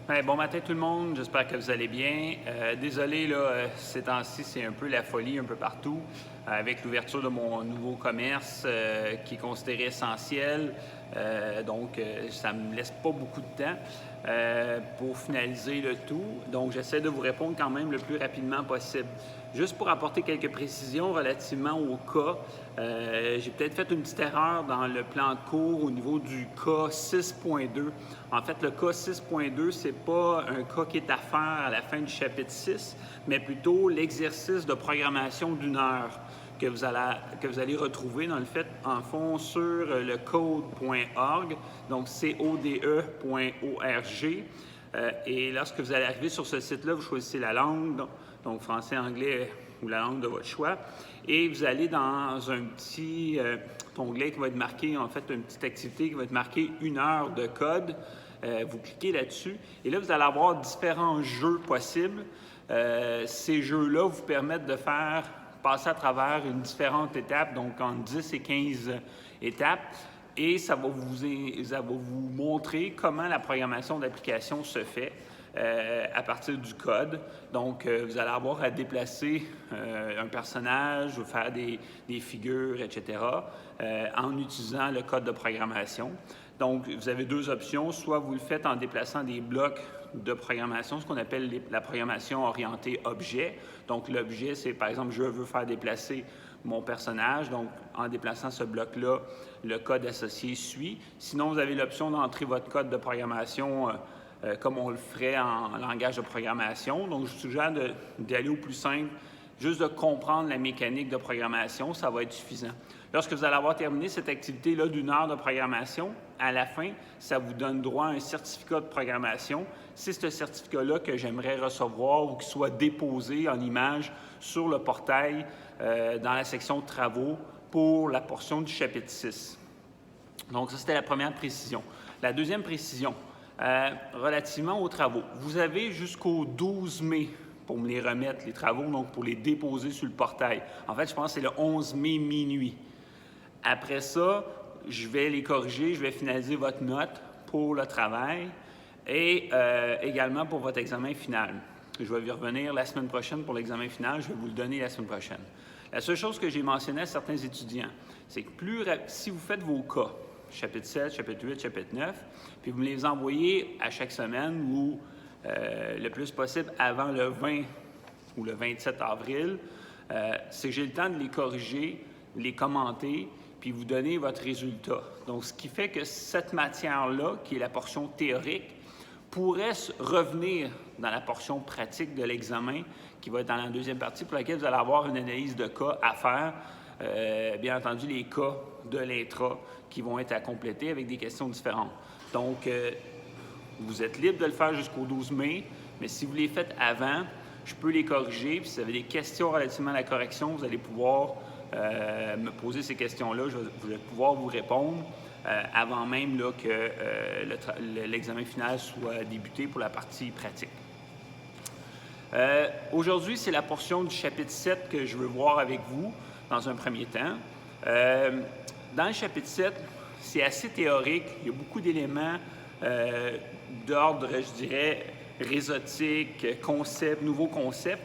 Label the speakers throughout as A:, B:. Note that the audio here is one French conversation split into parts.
A: Ouais, bon matin tout le monde, j'espère que vous allez bien. Désolé, là, ces temps-ci, c'est un peu la folie un peu partout avec l'ouverture de mon nouveau commerce qui est considéré essentiel. Ça ne me laisse pas beaucoup de temps pour finaliser le tout. Donc, j'essaie de vous répondre quand même le plus rapidement possible. Juste pour apporter quelques précisions relativement au cas, j'ai peut-être fait une petite erreur dans le plan de cours au niveau du cas 6.2. En fait, le cas 6.2, ce n'est pas un cas qui est à faire à la fin du chapitre 6, mais plutôt l'exercice de programmation d'1 heure que vous allez retrouver dans le fait, en fond, sur le code.org, donc code.org. Et lorsque vous allez arriver sur ce site-là, vous choisissez la langue, donc français, anglais ou la langue de votre choix, et vous allez dans un petit onglet qui va être marqué, en fait, une petite activité qui va être marquée 1 heure de code. Vous cliquez là-dessus, et là, vous allez avoir différents jeux possibles. Ces jeux-là vous permettent de passer à travers une différente étape, donc entre 10 et 15 étapes, et ça va vous montrer comment la programmation d'application se fait à partir du code. Donc, vous allez avoir à déplacer un personnage, ou faire des figures, etc., en utilisant le code de programmation. Donc, vous avez deux options. Soit vous le faites en déplaçant des blocs de programmation, ce qu'on appelle la programmation orientée objet. Donc, l'objet, c'est par exemple, je veux faire déplacer mon personnage. Donc, en déplaçant ce bloc-là, le code associé suit. Sinon, vous avez l'option d'entrer votre code de programmation comme on le ferait en langage de programmation. Donc, je vous suggère d'aller au plus simple, juste de comprendre la mécanique de programmation, ça va être suffisant. Lorsque vous allez avoir terminé cette activité-là d'1 heure de programmation, à la fin, ça vous donne droit à un certificat de programmation. C'est ce certificat-là que j'aimerais recevoir ou qu'il soit déposé en image sur le portail dans la section « Travaux » pour la portion du chapitre 6. Donc, ça, c'était la première précision. La deuxième précision, relativement aux travaux. Vous avez jusqu'au 12 mai pour me les remettre, les travaux, donc pour les déposer sur le portail. En fait, je pense que c'est le 11 mai minuit. Après ça, je vais les corriger, je vais finaliser votre note pour le travail et également pour votre examen final. Je vais y revenir la semaine prochaine pour l'examen final, je vais vous le donner la semaine prochaine. La seule chose que j'ai mentionné à certains étudiants, c'est que si vous faites vos cas, chapitre 7, chapitre 8, chapitre 9, puis vous me les envoyez à chaque semaine ou le plus possible avant le 20 ou le 27 avril, c'est que j'ai le temps de les corriger, les commenter, puis vous donner votre résultat. Donc, ce qui fait que cette matière-là, qui est la portion théorique, pourrait revenir dans la portion pratique de l'examen, qui va être dans la deuxième partie, pour laquelle vous allez avoir une analyse de cas à faire. Bien entendu, les cas de l'intra qui vont être à compléter avec des questions différentes. Donc, vous êtes libre de le faire jusqu'au 12 mai, mais si vous les faites avant, je peux les corriger. Puis si vous avez des questions relativement à la correction, vous allez pouvoir me poser ces questions-là. Je vais pouvoir vous répondre avant même là, que l'examen final soit débuté pour la partie pratique. Aujourd'hui, c'est la portion du chapitre 7 que je veux voir avec vous dans un premier temps. Dans le chapitre 7, c'est assez théorique. Il y a beaucoup d'éléments d'ordre, je dirais, réseautique, concept, nouveaux concepts.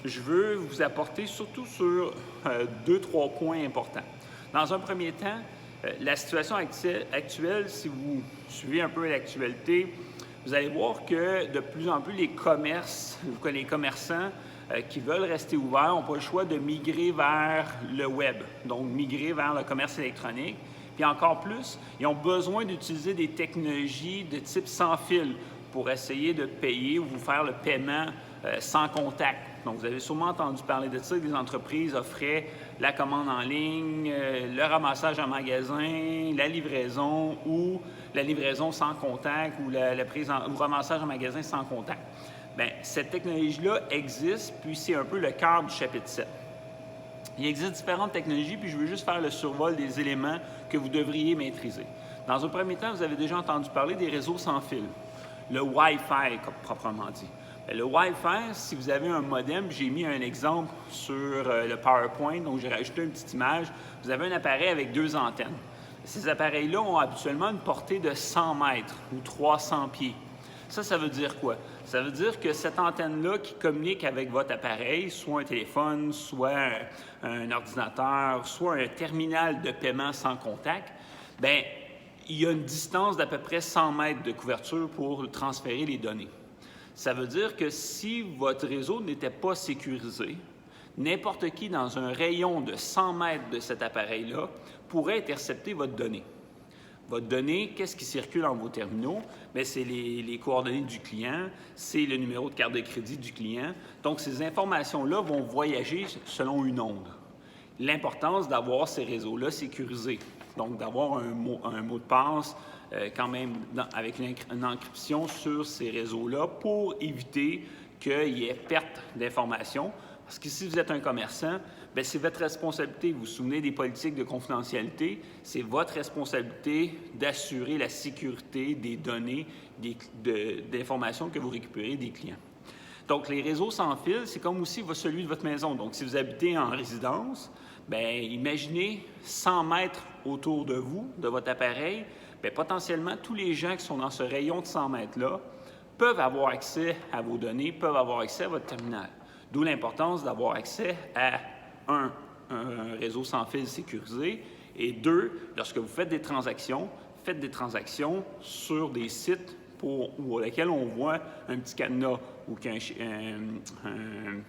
A: Je veux vous apporter surtout sur 2-3 points importants. Dans un premier temps, la situation actuelle, si vous suivez un peu l'actualité, vous allez voir que de plus en plus les commerçants qui veulent rester ouverts n'ont pas le choix de migrer vers le web, donc migrer vers le commerce électronique. Puis encore plus, ils ont besoin d'utiliser des technologies de type sans fil pour essayer de payer ou vous faire le paiement sans contact. Donc, vous avez sûrement entendu parler de ça, que des entreprises offraient la commande en ligne, le ramassage en magasin, la livraison ou la livraison sans contact ou le ramassage en magasin sans contact. Bien, cette technologie-là existe, puis c'est un peu le cœur du chapitre 7. Il existe différentes technologies, puis je veux juste faire le survol des éléments que vous devriez maîtriser. Dans un premier temps, vous avez déjà entendu parler des réseaux sans fil, le Wi-Fi, proprement dit. Le Wi-Fi, si vous avez un modem, j'ai mis un exemple sur le PowerPoint, donc j'ai rajouté une petite image. Vous avez un appareil avec 2 antennes. Ces appareils-là ont habituellement une portée de 100 mètres ou 300 pieds. Ça veut dire quoi? Ça veut dire que cette antenne-là qui communique avec votre appareil, soit un téléphone, soit un ordinateur, soit un terminal de paiement sans contact, bien, il y a une distance d'à peu près 100 mètres de couverture pour transférer les données. Ça veut dire que si votre réseau n'était pas sécurisé, n'importe qui dans un rayon de 100 mètres de cet appareil-là pourrait intercepter votre donnée. Votre donnée, qu'est-ce qui circule en vos terminaux? Bien, c'est les coordonnées du client, c'est le numéro de carte de crédit du client. Donc, ces informations-là vont voyager selon une onde. L'importance d'avoir ces réseaux-là sécurisés, donc d'avoir un mot de passe quand même avec une encryption sur ces réseaux-là pour éviter qu'il y ait perte d'informations. Parce que si vous êtes un commerçant, bien, c'est votre responsabilité. Vous vous souvenez des politiques de confidentialité? C'est votre responsabilité d'assurer la sécurité des données, d'informations que vous récupérez des clients. Donc, les réseaux sans fil, c'est comme aussi celui de votre maison. Donc, si vous habitez en résidence, bien, imaginez 100 mètres autour de vous, de votre appareil, bien, potentiellement, tous les gens qui sont dans ce rayon de 100 mètres-là peuvent avoir accès à vos données, peuvent avoir accès à votre terminal. D'où l'importance d'avoir accès à, un réseau sans fil sécurisé, et deux, lorsque vous faites des transactions sur des sites pour lesquels on voit un petit cadenas ou un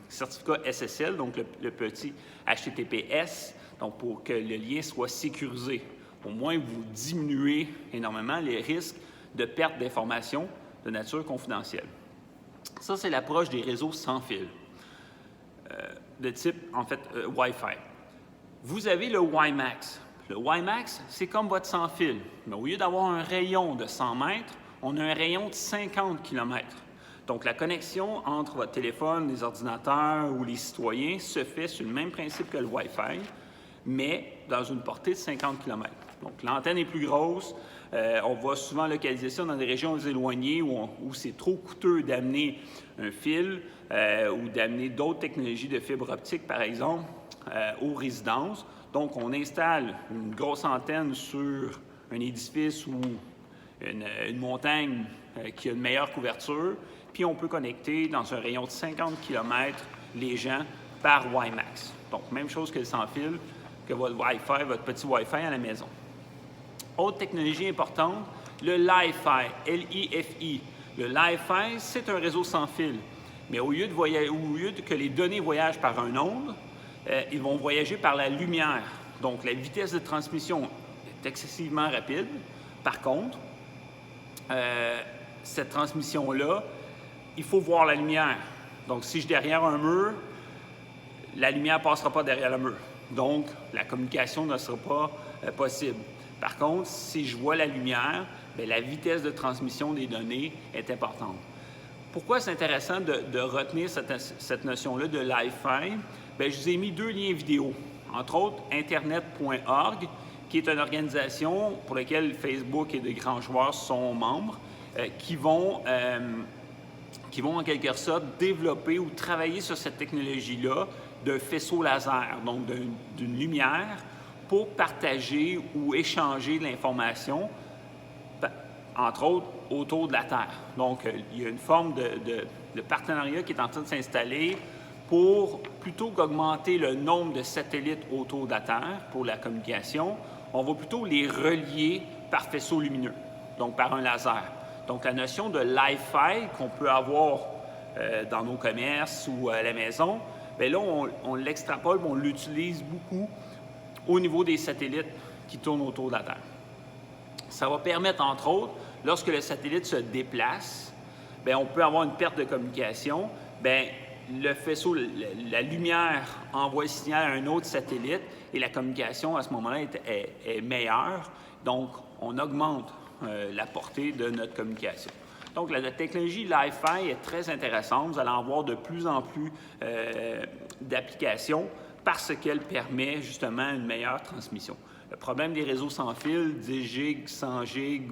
A: certificat SSL, donc le petit HTTPS, donc pour que le lien soit sécurisé. Au moins, vous diminuez énormément les risques de perte d'informations de nature confidentielle. Ça, c'est l'approche des réseaux sans fil, de type, en fait, Wi-Fi. Vous avez le WiMAX. Le WiMAX, c'est comme votre sans fil, mais au lieu d'avoir un rayon de 100 mètres, on a un rayon de 50 km. Donc, la connexion entre votre téléphone, les ordinateurs ou les citoyens se fait sur le même principe que le Wi-Fi, mais dans une portée de 50 km. Donc, l'antenne est plus grosse. On va souvent localiser ça dans des régions éloignées où c'est trop coûteux d'amener un fil ou d'amener d'autres technologies de fibre optique, par exemple, aux résidences. Donc, on installe une grosse antenne sur un édifice ou une montagne qui a une meilleure couverture, puis on peut connecter dans un rayon de 50 km les gens par WiMAX. Donc, même chose que le sans-fil, que votre Wi-Fi, votre petit Wi-Fi à la maison. Autre technologie importante, le Li-Fi, L-I-F-I. Le Li-Fi, c'est un réseau sans fil, mais au lieu que les données voyagent par un onde, ils vont voyager par la lumière. Donc, la vitesse de transmission est excessivement rapide. Par contre, cette transmission-là, il faut voir la lumière. Donc, si je suis derrière un mur, la lumière ne passera pas derrière le mur. Donc, la communication ne sera pas possible. Par contre, si je vois la lumière, bien, la vitesse de transmission des données est importante. Pourquoi c'est intéressant de retenir cette notion-là de Li-Fi? Bien, je vous ai mis 2 liens vidéo. Entre autres, Internet.org, qui est une organisation pour laquelle Facebook et des grands joueurs sont membres, qui vont en quelque sorte développer ou travailler sur cette technologie-là d'un faisceau laser, donc d'une lumière, pour partager ou échanger de l'information, entre autres, autour de la Terre. Donc, il y a une forme de partenariat qui est en train de s'installer pour, plutôt qu'augmenter le nombre de satellites autour de la Terre pour la communication, on va plutôt les relier par faisceau lumineux, donc par un laser. Donc, la notion de Li-Fi qu'on peut avoir dans nos commerces ou à la maison, bien là, on l'extrapole, on l'utilise beaucoup au niveau des satellites qui tournent autour de la Terre. Ça va permettre, entre autres, lorsque le satellite se déplace, bien, on peut avoir une perte de communication. Bien, le faisceau, la lumière envoie le signal à un autre satellite et la communication à ce moment-là est meilleure. Donc, on augmente la portée de notre communication. Donc, la technologie Li-Fi est très intéressante. Vous allez en voir de plus en plus d'applications parce qu'elle permet justement une meilleure transmission. Le problème des réseaux sans fil, 10 gigs, 100 gigs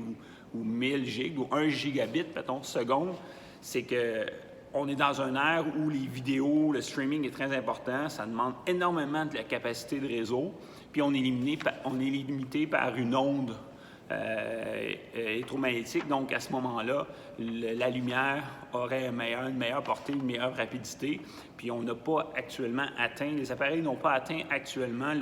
A: ou 1000 gigs ou 1 gigabit, mettons, seconde, c'est qu'on est dans un ère où les vidéos, le streaming est très important. Ça demande énormément de la capacité de réseau. Puis on est limité par une onde électromagnétique. Donc, à ce moment-là, la lumière aurait une meilleure portée, une meilleure rapidité. Puis, on n'a pas actuellement atteint, les appareils n'ont pas atteint actuellement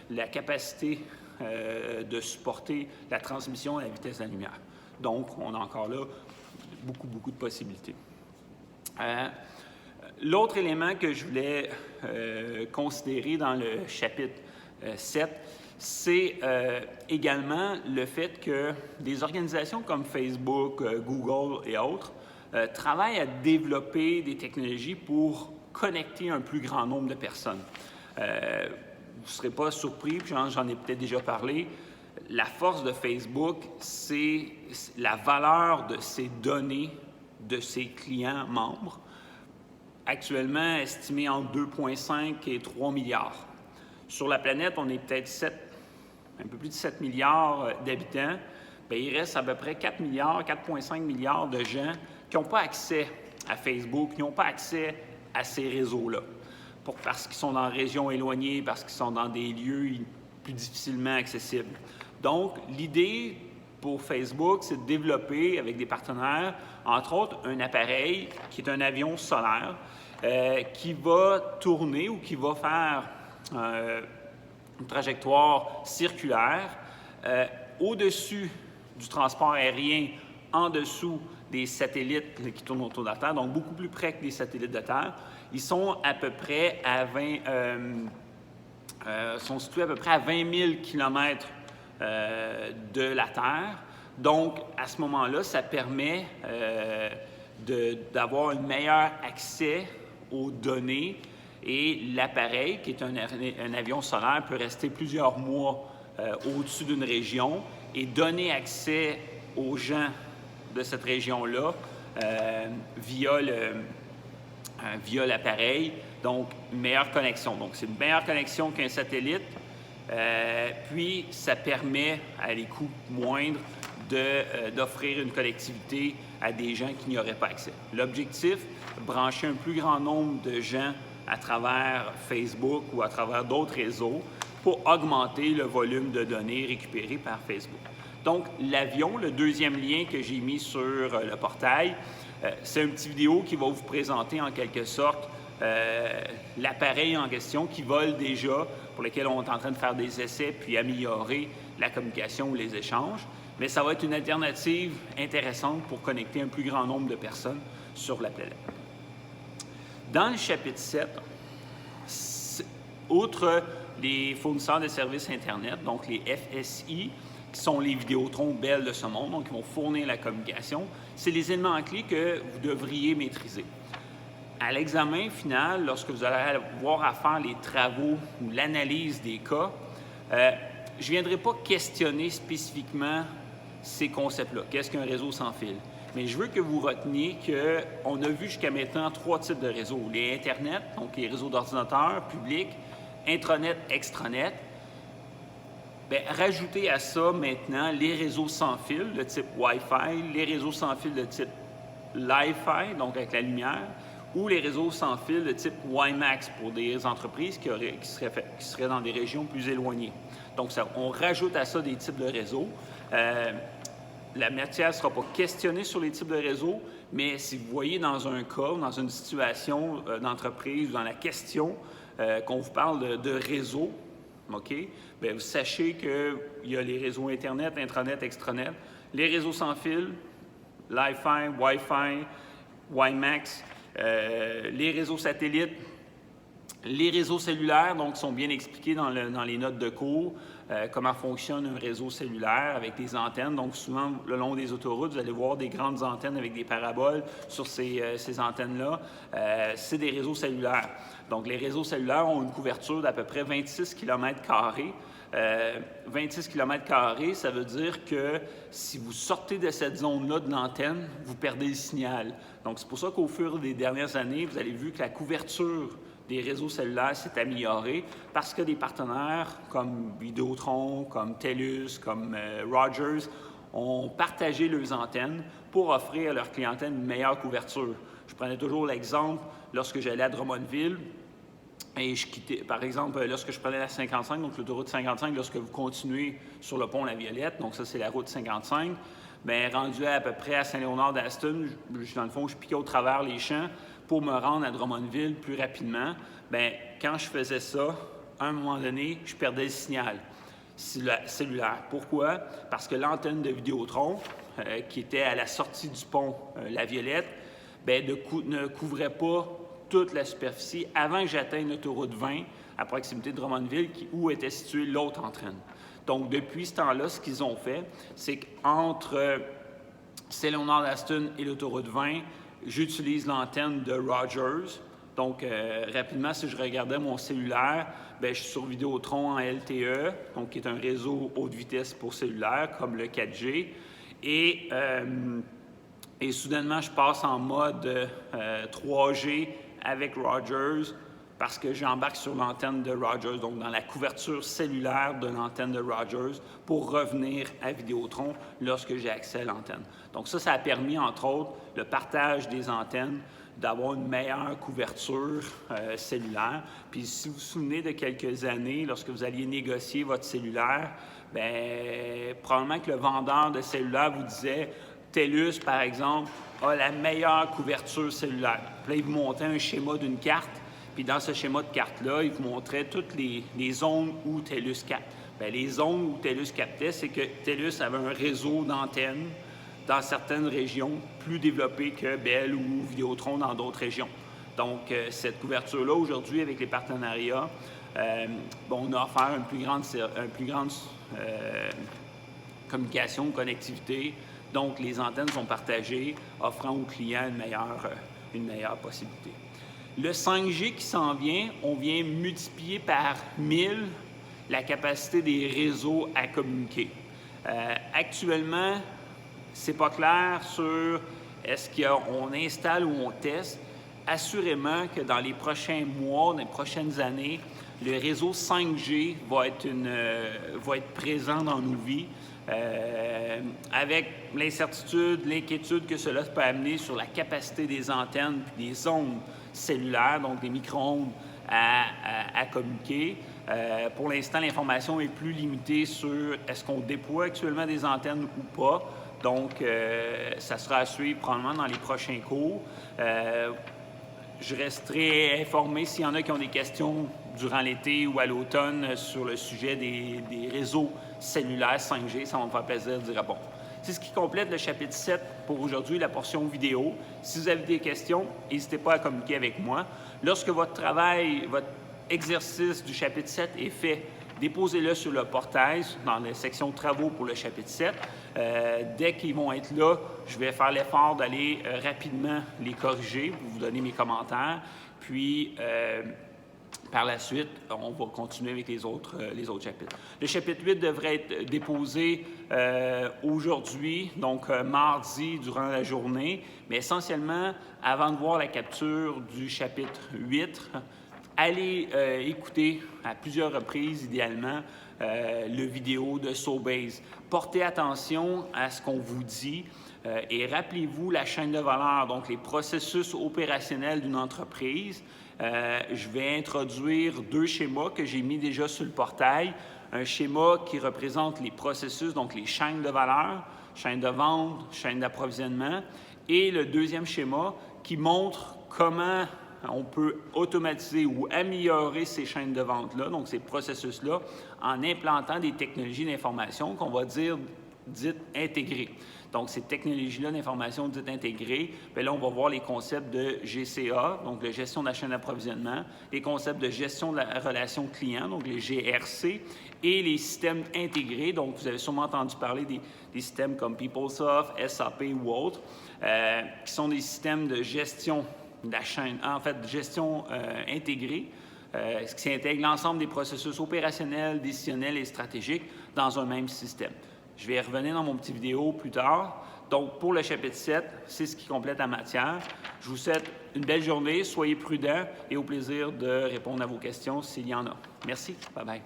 A: la capacité de supporter la transmission à la vitesse de la lumière. Donc, on a encore là beaucoup de possibilités. L'autre élément que je voulais considérer dans le chapitre 7, c'est également le fait que des organisations comme Facebook, Google et autres travaillent à développer des technologies pour connecter un plus grand nombre de personnes. Vous ne serez pas surpris, puis j'en ai peut-être déjà parlé, la force de Facebook, c'est la valeur de ses données de ses clients membres, actuellement estimée entre 2,5 et 3 milliards. Sur la planète, on est peut-être un peu plus de 7 milliards d'habitants. Bien, il reste à peu près 4 milliards, 4,5 milliards de gens qui n'ont pas accès à Facebook, qui n'ont pas accès à ces réseaux-là, parce qu'ils sont dans des régions éloignées, parce qu'ils sont dans des lieux plus difficilement accessibles. Donc, l'idée pour Facebook, c'est de développer avec des partenaires, entre autres, un appareil qui est un avion solaire qui va tourner ou qui va faire une trajectoire circulaire au-dessus du transport aérien, en dessous des satellites qui tournent autour de la Terre, donc beaucoup plus près que des satellites de Terre. Ils sont à peu près à sont situés à peu près à 20 000 km de la Terre. Donc, à ce moment-là, ça permet d'avoir un meilleur accès aux données et l'appareil, qui est un avion solaire, peut rester plusieurs mois au-dessus d'une région et donner accès aux gens de cette région-là via l'appareil, donc une meilleure connexion. Donc, c'est une meilleure connexion qu'un satellite, puis ça permet, à des coûts moindres, d'offrir une connectivité à des gens qui n'y auraient pas accès. L'objectif, brancher un plus grand nombre de gens à travers Facebook ou à travers d'autres réseaux pour augmenter le volume de données récupérées par Facebook. Donc, l'avion, le deuxième lien que j'ai mis sur le portail, c'est une petite vidéo qui va vous présenter en quelque sorte l'appareil en question qui vole déjà, pour lequel on est en train de faire des essais puis améliorer la communication ou les échanges. Mais ça va être une alternative intéressante pour connecter un plus grand nombre de personnes sur la planète. Dans le chapitre 7, outre les fournisseurs de services Internet, donc les FSI, qui sont les Vidéotron Bell de ce monde, donc qui vont fournir la communication, c'est les éléments clés que vous devriez maîtriser. À l'examen final, lorsque vous allez avoir à faire les travaux ou l'analyse des cas, je ne viendrai pas questionner spécifiquement ces concepts-là. Qu'est-ce qu'un réseau sans fil? Mais je veux que vous reteniez qu'on a vu jusqu'à maintenant 3 types de réseaux. Les Internet, donc les réseaux d'ordinateurs publics, intranet, extranet. Bien, rajoutez à ça maintenant les réseaux sans fil de type Wi-Fi, les réseaux sans fil de type Li-Fi, donc avec la lumière, ou les réseaux sans fil de type WiMAX pour des entreprises qui seraient dans des régions plus éloignées. Donc, on rajoute à ça des types de réseaux. La matière ne sera pas questionnée sur les types de réseaux, mais si vous voyez dans un cas, dans une situation d'entreprise, dans la question qu'on vous parle de réseau, OK? Bien, vous sachez qu'il y a les réseaux Internet, intranet, extranet, les réseaux sans fil, Li-Fi, Wi-Fi, WiMAX, les réseaux satellites, les réseaux cellulaires, donc, sont bien expliqués dans les notes de cours, comment fonctionne un réseau cellulaire avec des antennes. Donc, souvent, le long des autoroutes, vous allez voir des grandes antennes avec des paraboles sur ces antennes-là. C'est des réseaux cellulaires. Donc, les réseaux cellulaires ont une couverture d'à peu près 26 km². 26 km², ça veut dire que si vous sortez de cette zone-là de l'antenne, vous perdez le signal. Donc, c'est pour ça qu'au fur des dernières années, vous avez vu que la couverture des réseaux cellulaires s'est améliorée parce que des partenaires comme Vidéotron, comme TELUS, comme Rogers ont partagé leurs antennes pour offrir à leur clientèle une meilleure couverture. Je prenais toujours l'exemple, lorsque j'allais à Drummondville, et je quittais, par exemple, lorsque je prenais la 55, donc l'autoroute 55, lorsque vous continuez sur le pont La Violette, donc ça c'est la route 55, bien rendu à peu près à Saint-Léonard-d'Aston, dans le fond, je piquais au travers les champs pour me rendre à Drummondville plus rapidement. Bien, quand je faisais ça, à un moment donné, je perdais le signal cellulaire. Pourquoi? Parce que l'antenne de Vidéotron, qui était à la sortie du pont La Violette, bien, ne couvrait pas toute la superficie avant que j'atteigne l'autoroute 20 à proximité de Drummondville, où était située l'autre entraîne. Donc, depuis ce temps-là, ce qu'ils ont fait, c'est qu'entre Saint-Léonard-d'Aston et l'autoroute 20, j'utilise l'antenne de Rogers. Donc, rapidement, si je regardais mon cellulaire, bien, je suis sur Vidéotron en LTE, donc qui est un réseau haute vitesse pour cellulaire, comme le 4G. Et soudainement, je passe en mode 3G avec Rogers parce que j'embarque sur l'antenne de Rogers, donc dans la couverture cellulaire de l'antenne de Rogers pour revenir à Vidéotron lorsque j'ai accès à l'antenne. Donc ça a permis, entre autres, le partage des antennes, d'avoir une meilleure couverture cellulaire. Puis si vous vous souvenez de quelques années, lorsque vous alliez négocier votre cellulaire, bien, probablement que le vendeur de cellulaire vous disait TELUS, par exemple, a la meilleure couverture cellulaire. Puis là, il vous montrait un schéma d'une carte, puis dans ce schéma de carte-là, il vous montrait toutes les zones où TELUS capte. Bien, les zones où TELUS captait, c'est que TELUS avait un réseau d'antennes dans certaines régions plus développées que Bell ou Vidéotron dans d'autres régions. Donc, cette couverture-là, aujourd'hui, avec les partenariats, on a offert une plus grande communication, connectivité. Donc, les antennes sont partagées, offrant aux clients une meilleure possibilité. Le 5G qui s'en vient, on vient multiplier par 1000 la capacité des réseaux à communiquer. Actuellement, c'est pas clair sur est-ce qu'on installe ou on teste. Assurément que dans les prochains mois, dans les prochaines années, le réseau 5G va être présent dans nos vies. Avec l'incertitude, l'inquiétude que cela peut amener sur la capacité des antennes et des ondes cellulaires, donc des micro-ondes, à communiquer. Pour l'instant, l'information est plus limitée sur est-ce qu'on déploie actuellement des antennes ou pas. Donc, ça sera à suivre probablement dans les prochains cours. Je resterai informé s'il y en a qui ont des questions durant l'été ou à l'automne sur le sujet des réseaux cellulaires 5G. Ça va me faire plaisir d'y répondre. C'est ce qui complète le chapitre 7 pour aujourd'hui, la portion vidéo. Si vous avez des questions, n'hésitez pas à communiquer avec moi. Lorsque votre travail, votre exercice du chapitre 7 est fait, déposez-le sur le portail, dans la section travaux pour le chapitre 7. Dès qu'ils vont être là, je vais faire l'effort d'aller rapidement les corriger, pour vous donner mes commentaires. Puis, par la suite, on va continuer avec les autres chapitres. Le chapitre 8 devrait être déposé aujourd'hui, donc mardi durant la journée, mais essentiellement, avant de voir la capture du chapitre 8, allez écouter à plusieurs reprises, idéalement, le vidéo de SoBase. Portez attention à ce qu'on vous dit et rappelez-vous la chaîne de valeur, donc les processus opérationnels d'une entreprise. Je vais introduire 2 schémas que j'ai mis déjà sur le portail. Un schéma qui représente les processus, donc les chaînes de valeur, chaîne de vente, chaîne d'approvisionnement, et le deuxième schéma qui montre comment on peut automatiser ou améliorer ces chaînes de vente-là, donc ces processus-là, en implantant des technologies d'information qu'on va dire dites intégrées. Donc, ces technologies-là d'information dites intégrées, bien là, on va voir les concepts de GCA, donc la gestion de la chaîne d'approvisionnement, les concepts de gestion de la relation client, donc les GRC, et les systèmes intégrés. Donc, vous avez sûrement entendu parler des systèmes comme PeopleSoft, SAP ou autres, qui sont des systèmes de gestion de la chaîne, en fait, gestion intégrée, ce qui intègre l'ensemble des processus opérationnels, décisionnels et stratégiques dans un même système. Je vais y revenir dans mon petit vidéo plus tard. Donc, pour le chapitre 7, c'est ce qui complète la matière. Je vous souhaite une belle journée, soyez prudents et au plaisir de répondre à vos questions s'il y en a. Merci. Bye bye.